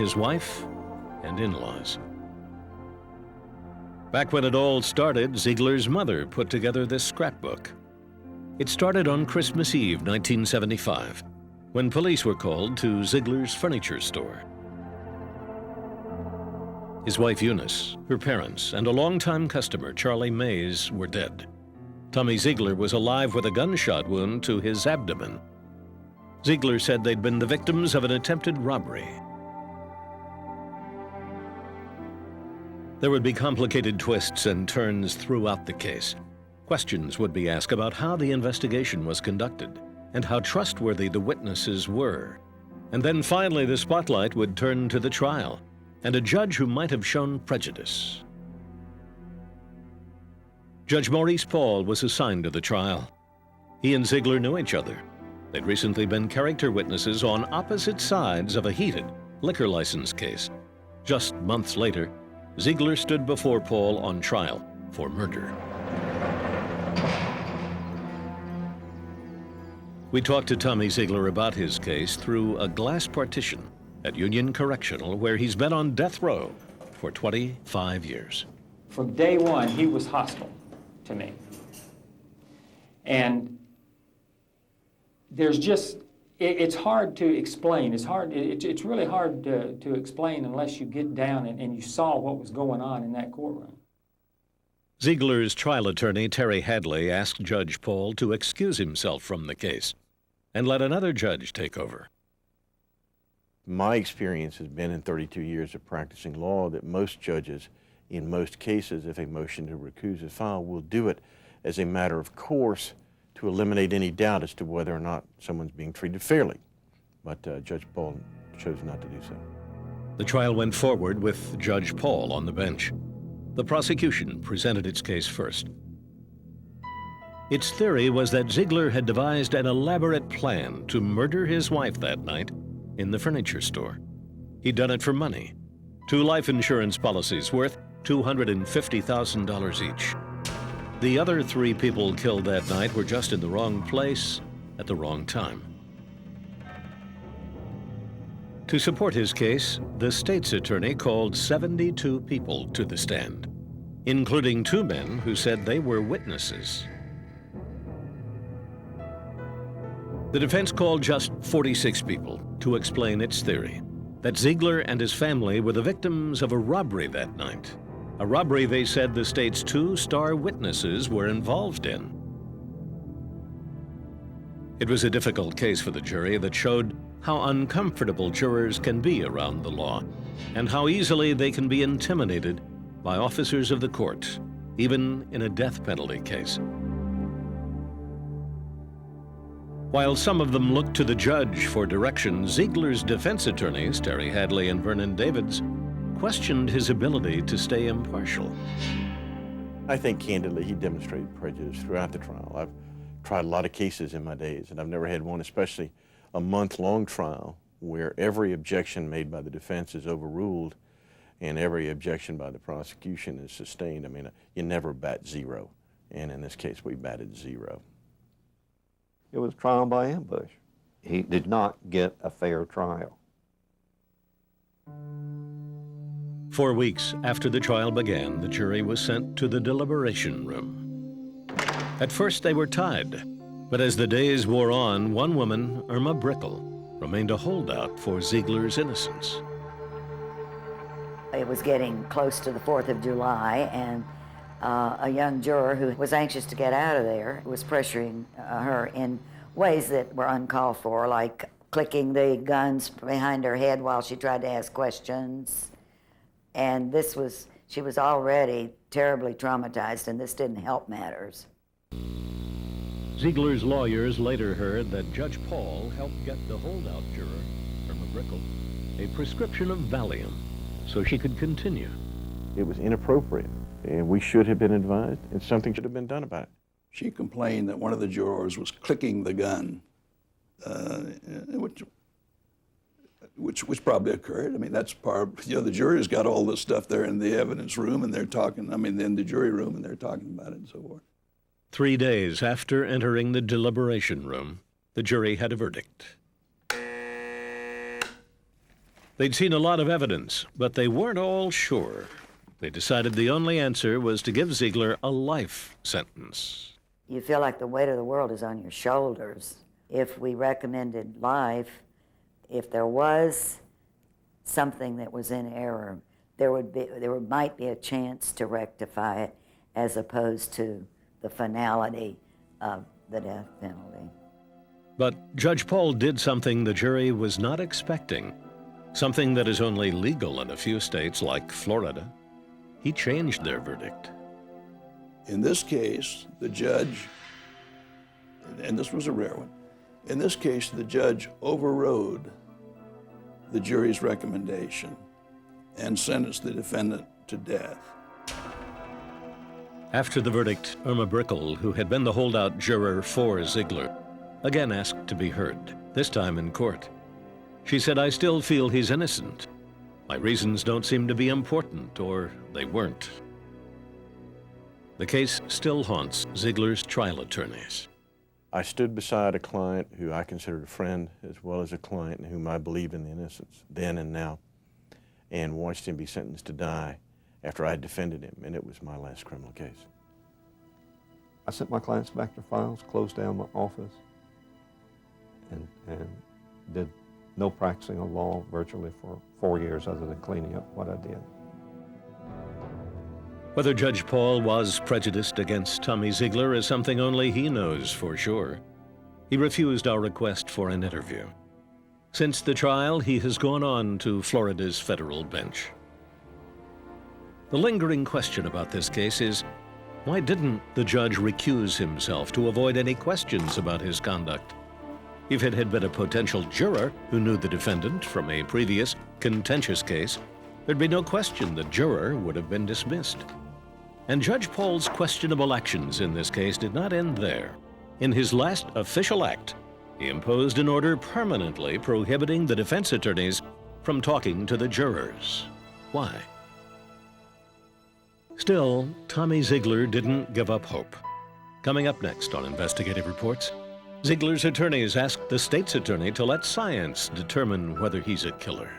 his wife and in-laws. Back when it all started, Zeigler's mother put together this scrapbook. It started on Christmas Eve, 1975, when police were called to Zeigler's furniture store. His wife Eunice, her parents, and a longtime customer, Charlie Mays, were dead. Tommy Zeigler was alive with a gunshot wound to his abdomen. Zeigler said they'd been the victims of an attempted robbery. There would be complicated twists and turns throughout the case. Questions would be asked about how the investigation was conducted and how trustworthy the witnesses were. And then finally the spotlight would turn to the trial and a judge who might have shown prejudice. Judge Maurice Paul was assigned to the trial. He and Zeigler knew each other. They'd recently been character witnesses on opposite sides of a heated liquor license case. Just months later, Zeigler stood before Paul on trial for murder. We talked to Tommy Zeigler about his case through a glass partition at Union Correctional, where he's been on death row for 25 years. From day one, he was hostile to me. And there's just, it's hard to explain. It's really hard to explain unless you get down and you saw what was going on in that courtroom. Zeigler's trial attorney, Terry Hadley, asked Judge Paul to excuse himself from the case and let another judge take over. My experience has been in 32 years of practicing law that most judges, in most cases, if a motion to recuse is filed, will do it as a matter of course to eliminate any doubt as to whether or not someone's being treated fairly. But Judge Paul chose not to do so. The trial went forward with Judge Paul on the bench. The prosecution presented its case first. Its theory was that Zeigler had devised an elaborate plan to murder his wife that night in the furniture store. He'd done it for money. 2 life insurance policies worth $250,000 each. The other 3 people killed that night were just in the wrong place at the wrong time. To support his case, the state's attorney called 72 people to the stand, including 2 men who said they were witnesses. The defense called just 46 people to explain its theory, that Zeigler and his family were the victims of a robbery that night, a robbery they said the state's 2 star witnesses were involved in. It was a difficult case for the jury that showed how uncomfortable jurors can be around the law and how easily they can be intimidated by officers of the court, even in a death penalty case. While some of them looked to the judge for direction, Zeigler's defense attorneys, Terry Hadley and Vernon Davids, questioned his ability to stay impartial. I think candidly he demonstrated prejudice throughout the trial. I've tried a lot of cases in my days, and I've never had one, especially a month-long trial, where every objection made by the defense is overruled and every objection by the prosecution is sustained. I mean, you never bat 0, and in this case we batted 0. It was trial by ambush. He did not get a fair trial. 4 weeks after the trial began, the jury was sent to the deliberation room. At first they were tied, but as the days wore on, one woman, Irma Brickle, remained a holdout for Zeigler's innocence. It was getting close to the 4th of July, and a young juror who was anxious to get out of there was pressuring her in ways that were uncalled for, like clicking the guns behind her head while she tried to ask questions. And she was already terribly traumatized, and this didn't help matters. Zeigler's lawyers later heard that Judge Paul helped get the holdout juror, Irma Brickle, a prescription of Valium so she could continue. It was inappropriate, and we should have been advised, and something should have been done about it. She complained that one of the jurors was clicking the gun, which probably occurred. I mean, that's part, the jury's got all this stuff there in the evidence room, and they're talking, in the jury room, and they're talking about it and so forth. 3 days after entering the deliberation room, the jury had a verdict. They'd seen a lot of evidence, but they weren't all sure. They decided the only answer was to give Zeigler a life sentence. You feel like the weight of the world is on your shoulders. If we recommended life, if there was something that was in error, there might be a chance to rectify it, as opposed to the finality of the death penalty. But Judge Paul did something the jury was not expecting, something that is only legal in a few states like Florida. He changed their verdict. In this case, the judge, and this was a rare one, in this case, the judge overrode the jury's recommendation and sentenced the defendant to death. After the verdict, Irma Brickell, who had been the holdout juror for Zeigler, again asked to be heard, this time in court. She said, "I still feel he's innocent. My reasons don't seem to be important, or they weren't." The case still haunts Zeigler's trial attorneys. I stood beside a client who I considered a friend, as well as a client in whom I believed in the innocence, then and now, and watched him be sentenced to die after I had defended him, and it was my last criminal case. I sent my clients back to files, closed down my office, and did no practicing of law virtually for 4 years, other than cleaning up what I did. Whether Judge Paul was prejudiced against Tommy Zeigler is something only he knows for sure. He refused our request for an interview. Since the trial, he has gone on to Florida's federal bench. The lingering question about this case is, why didn't the judge recuse himself to avoid any questions about his conduct? If it had been a potential juror who knew the defendant from a previous contentious case, there'd be no question the juror would have been dismissed. And Judge Paul's questionable actions in this case did not end there. In his last official act, he imposed an order permanently prohibiting the defense attorneys from talking to the jurors. Why? Still, Tommy Zeigler didn't give up hope. Coming up next on Investigative Reports, Zeigler's attorneys asked the state's attorney to let science determine whether he's a killer.